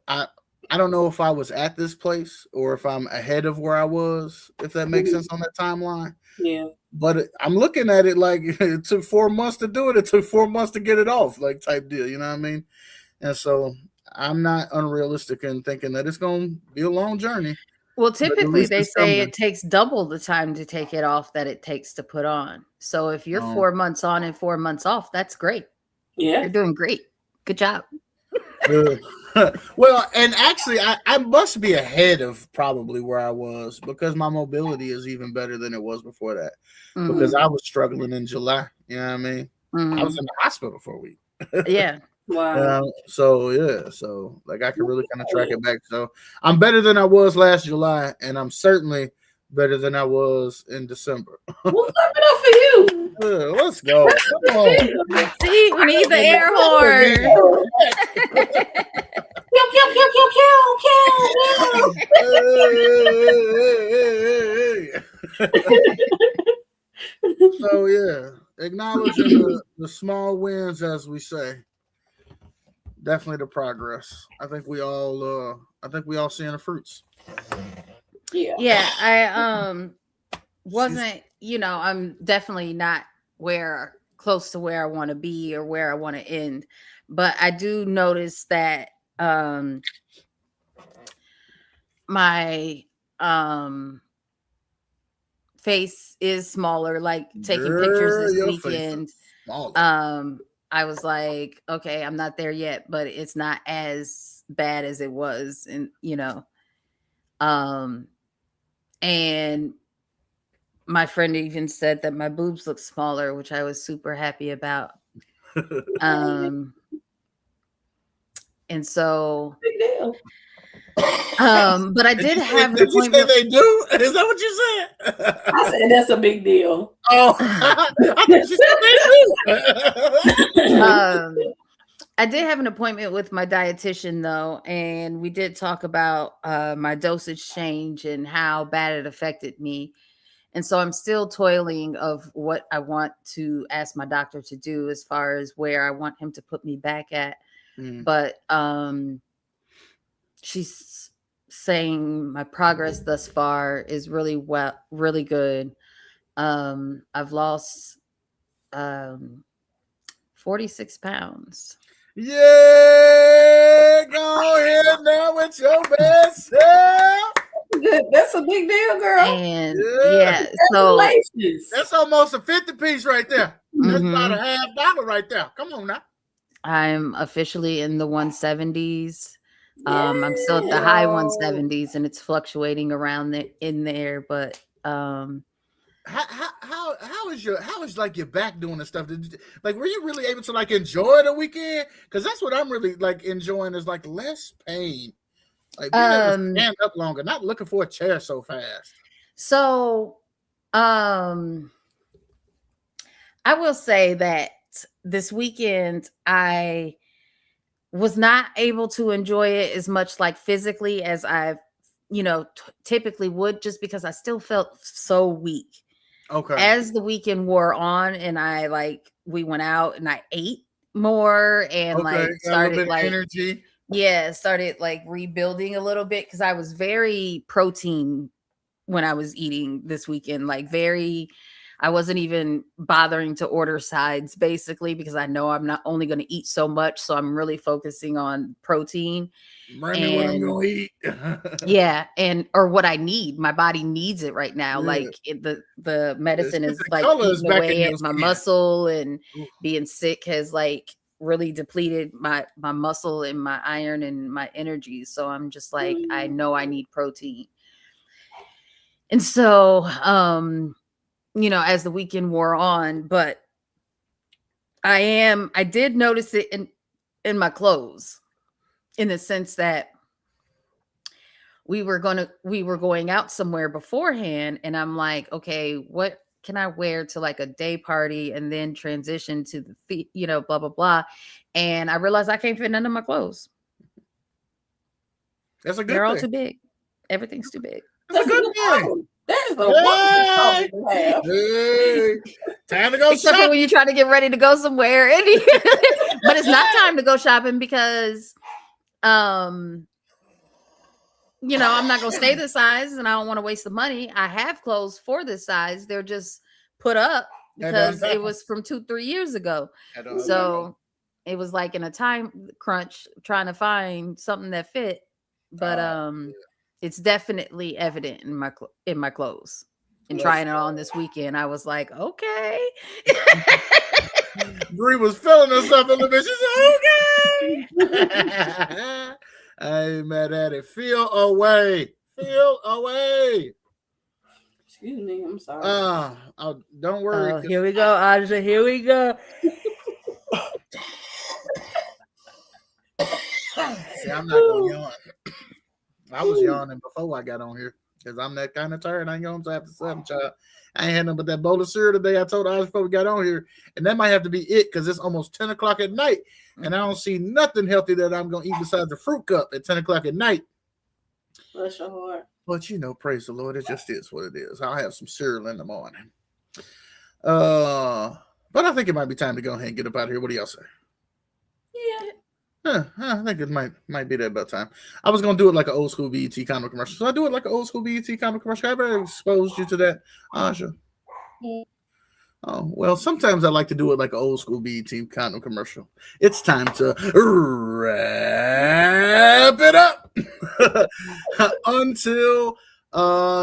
A: I don't know if I was at this place or if I'm ahead of where I was, if that makes sense on that timeline.
B: Yeah.
A: But I'm looking at it like it took 4 months to do it. It took 4 months to get it off, type deal. You know what I mean? And so I'm not unrealistic in thinking that it's going to be a long journey.
C: Well,
A: at
C: typically
A: least
C: they
A: it's
C: say
A: something.
C: it takes double the time to take it off that it takes to put on. So if you're
A: Oh.
C: 4 months on and 4 months off, that's great.
B: Yeah.
C: You're doing great. Good job.
A: Well, and actually, I must be ahead of probably where I was because my mobility is even better than it was before that. Because I was struggling in July. You know what I mean? I was in the hospital for a week.
C: Yeah.
B: Wow.
A: So like I can really kind of track it back. So I'm better than I was last July, and I'm certainly better than I was in December.
B: We'll clap it up for you.
A: Yeah, let's go. Come on.
C: See, we need the air horn.
B: Pew, pew, pew, pew, pew, pew, pew.
A: So yeah, acknowledging the small wins, as we say. Definitely the progress. I think we all seeing the fruits.
B: Yeah.
C: Yeah, I wasn't, I'm definitely not close to where I want to be or where I want to end. But I do notice that my face is smaller, like taking pictures this weekend. I was like, okay, I'm not there yet, but it's not as bad as it was. And, and my friend even said that my boobs look smaller, which I was super happy about. And so,
B: Big deal.
C: but I did have an
A: Did you say
C: appointment.
A: they do? Is that what you said?
B: I said that's a big deal.
A: Oh, I thought you said they do.
C: I did have an appointment with my dietitian though, and we did talk about my dosage change and how bad it affected me. And so I'm still toiling of what I want to ask my doctor to do as far as where I want him to put me back at. But she's saying my progress thus far is really good. I've lost 46 pounds.
A: Yeah, go ahead now with your best self.
B: That's a big deal, girl.
C: And so
A: that's almost a 50 piece right there. That's about a $50 right there. Come on now.
C: I'm officially in the 170s. I'm still at the high 170s, and it's fluctuating around in there. But
A: how is like your back doing the stuff? Like, were you really able to like enjoy the weekend? Because that's what I'm really like enjoying is like less pain, like being able to stand up longer, not looking for a chair so fast.
C: So, I will say that this weekend I was not able to enjoy it as much like physically as I typically would, just because I still felt so weak.
A: Okay.
C: As the weekend wore on and we went out and I ate more and started like
A: energy.
C: Yeah, started like rebuilding a little bit because I was very protein when I was eating this weekend, I wasn't even bothering to order sides basically because I know I'm not only going to eat so much. So I'm really focusing on protein.
A: Bring me what I'm going to eat.
C: Yeah. Or what I need. My body needs it right now. Yeah. Like the medicine is like eating away at my muscle, and being sick has like really depleted my muscle and my iron and my energy. So I'm just like, I know I need protein. And so, as the weekend wore on, but I did notice it in my clothes, in the sense that we were going out somewhere beforehand, and I'm like, okay, what can I wear to like a day party and then transition to the blah blah blah, and I realized I can't fit none of my clothes.
A: That's a good.
C: They're all too big. Everything's too big.
A: That's a good thing.
B: That is a wonderful problem to have.
A: Time to go
C: Except
A: shopping.
C: for when you try to get ready to go somewhere. But it's not time to go shopping because, I'm not going to stay this size and I don't want to waste the money. I have clothes for this size. They're just put up because it was from 2-3 years ago. So It was like in a time crunch trying to find something that fit, but it's definitely evident in my clothes. And trying it on this weekend, I was like, okay.
A: Bree was feeling herself a little bit. She said, okay. I ain't mad at it. Feel away. Feel away.
B: Excuse me, I'm sorry.
A: Don't worry.
C: Oh, here we go, Aja. Here we go.
A: See, I'm not gonna yawn. I was yawning before I got on here because I'm that kind of tired. I ain't going to after 7, child. I ain't had nothing but that bowl of cereal today. I told Aja before we got on here, and that might have to be it because it's almost 10 o'clock at night, and I don't see nothing healthy that I'm gonna eat besides the fruit cup at 10 o'clock at night.
B: Bless your heart.
A: But praise the Lord, it just is what it is. I'll have some cereal in the morning. But I think it might be time to go ahead and get up out of here. What do y'all say?
B: Yeah.
A: I think it might be that about time. I was gonna do it like an old school BET comic commercial. So I do it like an old school BET comic commercial. Have I ever exposed you to that, Aja?
B: Yeah.
A: Oh, well, sometimes I like to do it like an old school BET comic commercial. It's time to wrap it up until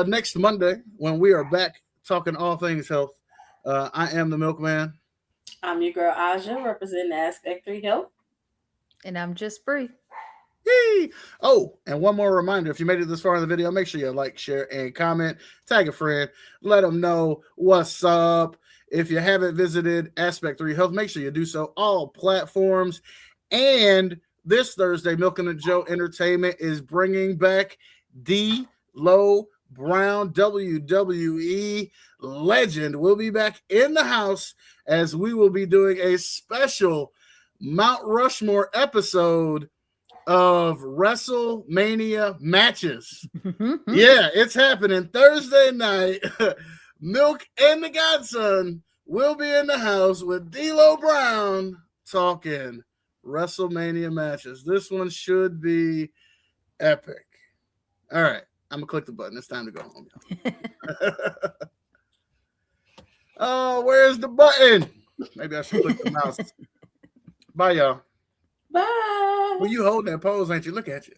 A: next Monday when we are back talking all things health. I am the Milkman.
B: I'm your girl Aja, representing Aspect 3 Health.
C: And I'm just Bree.
A: Yay! Oh, and one more reminder, if you made it this far in the video, make sure you like, share, and comment. Tag a friend. Let them know what's up. If you haven't visited Aspect 3 Health, make sure you do so. All platforms. And this Thursday, Milk and the Joe Entertainment is bringing back D'Lo Brown, WWE legend. Will be back in the house as we will be doing a special Mount Rushmore episode of WrestleMania matches. Yeah, it's happening Thursday night. Milk and the Godson will be in the house with D'Lo Brown talking WrestleMania matches. This one should be epic. All right, I'm gonna click the button. It's time to go home. Oh, where's the button? Maybe I should click the mouse. Bye, y'all.
B: Bye.
A: Well, you holding that pose, ain't you? Look at you.